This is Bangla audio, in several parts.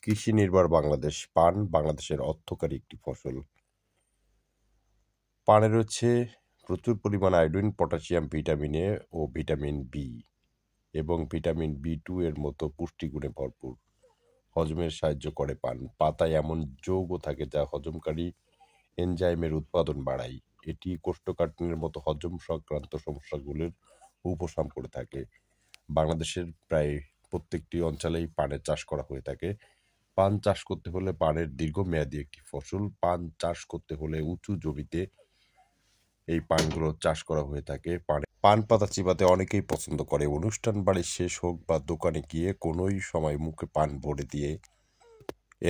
কৃষি নির্ভর বাংলাদেশ। পান বাংলাদেশের অর্থকরী একটি ফসল। পানে রয়েছে প্রচুর পরিমাণ আয়োডিন, পটাশিয়াম, ভিটামিন এ ও ভিটামিন বি এবং ভিটামিন বি2 এর মতো পুষ্টিগুণে ভরপুর। হজমের সাহায্য করে পান। পাতায় এমন যৌগ থাকে যা হজমকারী এনজাইমের উৎপাদন বাড়ায়। এটি কোষ্ঠকাঠিন্যের মতো হজম সংক্রান্ত সমস্যাগুলির উপশম করে থাকে। বাংলাদেশের প্রায় প্রত্যেকটি অঞ্চলেই পানের চাষ করা হয়ে থাকে। পান চাষ করতে হলে পানের দীর্ঘমেয়াদী একটি ফসল। পান চাষ করতে হলে উঁচু জমিতে এই পানগুলো চাষ করা হয়ে থাকে। পান পাতা চিবাতে অনেকেই পছন্দ করে। অনুষ্ঠান বাড়ি শেষ হোক বা দোকানে গিয়ে কোনোই সময় মুখে পান ভরে দিয়ে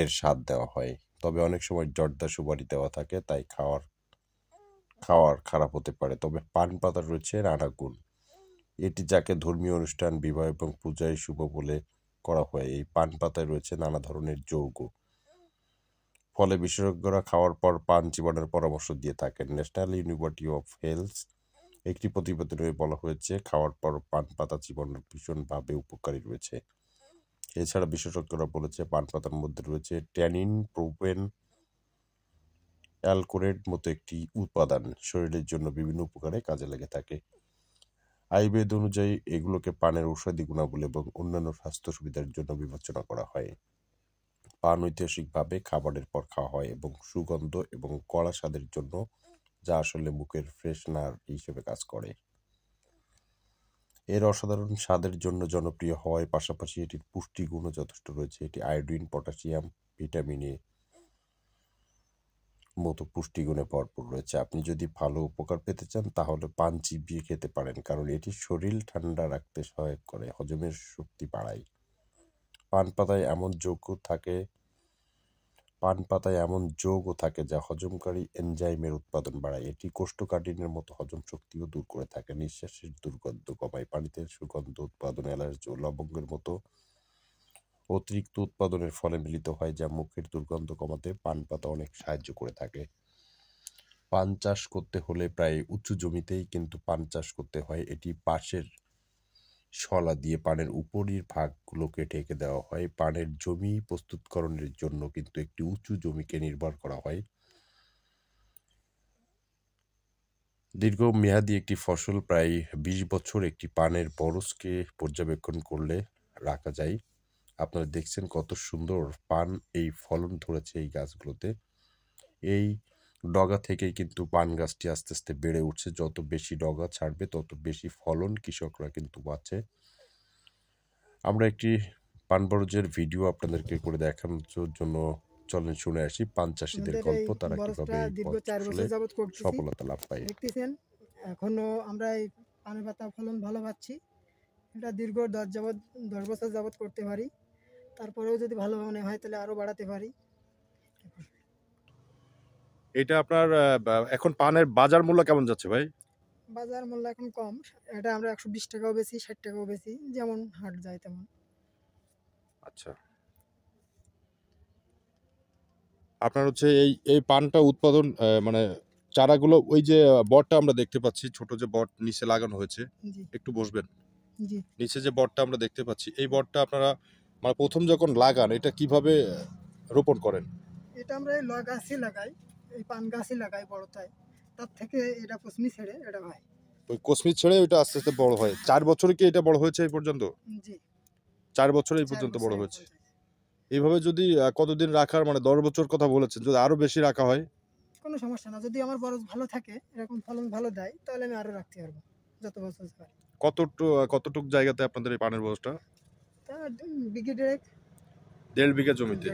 এর স্বাদ দেওয়া হয়। তবে অনেক সময় জর্দা সুপারি দেওয়া থাকে, তাই খাওয়ার খারাপ হতে পারে। তবে পান পাতার রয়েছে নানা গুণ। এটি যাকে ধর্মীয় অনুষ্ঠান, বিবাহ এবং পূজায় শুভ বলে করা হয়। এই পান পাতায় রয়েছে নানা ধরনের যৌগ। ফলে বিশেষজ্ঞরা খাওয়ার পর পান চিবানোর পরামর্শ দিয়ে থাকেন। ন্যাশনাল ইউনিভার্সিটি অফ হেলথ একটি প্রতিবেদনে বলা হয়েছে, খাওয়ার পর পান পাতা চিবানোর ভীষণভাবে উপকারী রয়েছে। এছাড়া বিশেষজ্ঞরা বলেছে, পান পাতার মধ্যে রয়েছে ট্যানিন, প্রোপেন, অ্যালকোলেট মতো একটি উপাদান শরীরের জন্য বিভিন্ন উপকারে কাজে লেগে থাকে। আয়ুর্বেদ অনুযায়ী এগুলোকে পানের ঔষধি গুণাবলী এবং অন্যান্য স্বাস্থ্য সুবিধার জন্য বিবেচনা করা হয়। পান ঐতিহাসিকভাবে খাবারের পর খাওয়া হয় এবং সুগন্ধ এবং কড়া স্বাদের জন্য, যা আসলে মুখের ফ্রেশনার হিসেবে কাজ করে। এর অসাধারণ স্বাদের জন্য জনপ্রিয় হওয়ার পাশাপাশি এটির পুষ্টিগুণও যথেষ্ট রয়েছে। এটি আয়োডিন, পটাশিয়াম, ভিটামিন এ মতো পুষ্টিগুণে ভরপুর রয়েছে। আপনি যদি ভালো উপকার পেতে চান তাহলে পান চিবিয়ে খেতে পারেন, কারণ এটি শরীর ঠান্ডা রাখতে সহায়ক করে, হজমের শক্তি বাড়ায়। পান পাতায় এমন যৌগ থাকে যা হজমকারী এনজাইমের উৎপাদন বাড়ায়। এটি কোষ্ঠকাঠিন্যের মতো হজম শক্তিও দূর করে থাকে। নিঃশ্বাসের দুর্গন্ধ কমায়। পানিতে সুগন্ধ উৎপাদন, অ্যালার্জি ও লবঙ্গের মতো অতিরিক্ত উৎপাদনের ফলে মিলিত হয়, যা মুখের দুর্গন্ধ কমাতে পান পাতা অনেক সাহায্য করে থাকে। পান চাষ করতে হলে প্রায় উঁচু জমিতেই কিন্তু পান চাষ করতে হয়। এটি পাশের শলা দিয়ে পানের উপরের ভাগগুলোকে ঢেকে দেওয়া হয়। পানের জমি প্রস্তুতকরণের জন্য কিন্তু একটি উঁচু জমিকে নির্ভর করা হয়। দীর্ঘমেয়াদী একটি ফসল প্রায় 20 বছর একটি পানের বরজকে পর্যবেক্ষণ করলে রাখা যায়। আপনারা দেখছেন কত সুন্দর পান এই ফলন ধরেছে এই গাছগুলোতে। এই ডগা থেকেই কিন্তু পান গাছটি আস্তে আস্তে বেড়ে উঠছে। যত বেশি ডগা ছাড়বে তত বেশি ফলন কৃষকরা কিন্তু পাচ্ছে। আমরা একটি পান বরজের ভিডিও আপনাদেরকে করে দেখানোর জন্য চলেন শুনে আসি পান চাষিদের গল্প, তারা কিভাবে এই ফসলে সফলতা লাভ পায়। দেখতেছেন এখনো আমরা এই পানের পাতা ফলন ভালো পাচ্ছি। এটা দীর্ঘ 10 বছর যাবত করতে পারি। তারপরেও যদি ভালো মনে হয় তাহলে আরো বাড়াতে পারি। এটা আপনার এখন পানের বাজার মূল্য কেমন যাচ্ছে ভাই? বাজার মূল্য এখন কম। এটা আমরা 120 টাকাও বেশি, 60 টাকাও বেশি, যেমন হাট যায় তেমন। আচ্ছা, আপনার হচ্ছে এই পানটা উৎপাদন মানে চারাগুলো, ওই যে বটটা আমরা দেখতে পাচ্ছি, ছোট যে বট নিচে লাগানো হয়েছে, একটু বসবেন। জি, নিচে যে বটটা আমরা দেখতে পাচ্ছি, এই বটটা আপনারা মানে প্রথম যখন লাগান এটা কিভাবে রোপণ করেন? এটা আমরা এই গাছই লাগাই, এই পান গাছই লাগাই বড়টাই। তার থেকে এটা পশমি ছেড়ে এটা হয়। ওই কসমি ছেড়ে ওইটা আস্তে আস্তে বড় হয়। 4 বছরে কি এটা বড় হয়েছে এই পর্যন্ত? জি, 4 বছর এই পর্যন্ত বড় হয়েছে। এইভাবে যদি কতদিন রাখার, মানে 10 বছর কথা বলেছেন, যদি আরো বেশি রাখা হয়? কোনো সমস্যা না। যদি আমার বরজ ভালো থাকে, এরকম ফলন ভালো দেয়, তাহলে আমি আরো রাখতে পারবো যত বছর পারি। কতটুক জায়গাতে আপনাদের এই পানের বরজটা? তা বিঘে দেড়েক। 1.5 বিঘা জমিতে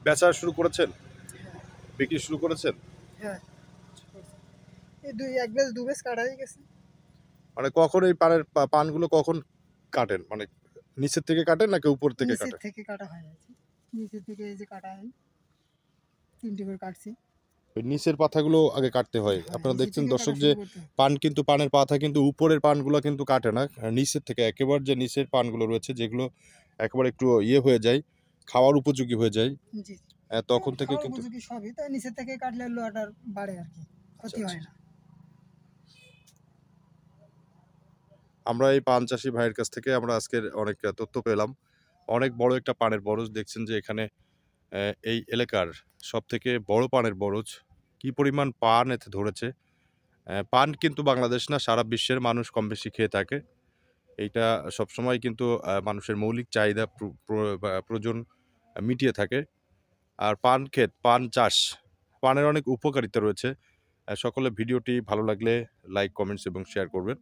বেচা শুরু করেছেন? বিক্রি শুরু করেছেন? হ্যাঁ, এই এক বেশ দু বেশ কাটা হয়ে গেছে। মানে কখন এই পানগুলো কখন কাটেন? মানে নিচের থেকে কাটেন নাকি উপর থেকে কাটেন? নিচের থেকে কাটা হয় আছে। নিচের থেকে এই যে কাটা হয়, 3টে করে কাটছি। ওই নিচের পাতাগুলো আগে কাটতে হয়। আপনারা দেখছেন দর্শক যে পানের পাতা কিন্তু উপরের পানগুলো কিন্তু কাটে না, নিচের থেকে একেবারে যে নিচের পানগুলো রয়েছে যেগুলো একেবারে একটু হয়ে যায়, খাওয়ার উপযোগী হয়ে যায়, জি, তখন থেকে কিন্তু উপযোগী সবই, তাই নিচের থেকে কাটলে লোহাটার বাড়ে আর কি, ক্ষতি হয় না। আমরা এই পান চাষি ভাইয়ের কাছ থেকে আমরা আজকের অনেক তথ্য পেলাম। অনেক বড় একটা পানের বরজ দেখছেন যে এখানে এই এলাকার সবথেকে বড় পানের বরজ। কি পরিমাণ পান এতে ধরেছে। পান কিন্তু বাংলাদেশ না, সারা বিশ্বের মানুষ কম বেশি খেয়ে থাকে। এইটা সবসময় কিন্তু মানুষের মৌলিক চাহিদা প্রয়োজন মিটিয়ে থাকে। আর পান ক্ষেত, পান চাষ, পানের অনেক উপকারিতা রয়েছে। সকলে ভিডিওটি ভালো লাগলে লাইক, কমেন্টস এবং শেয়ার করবেন।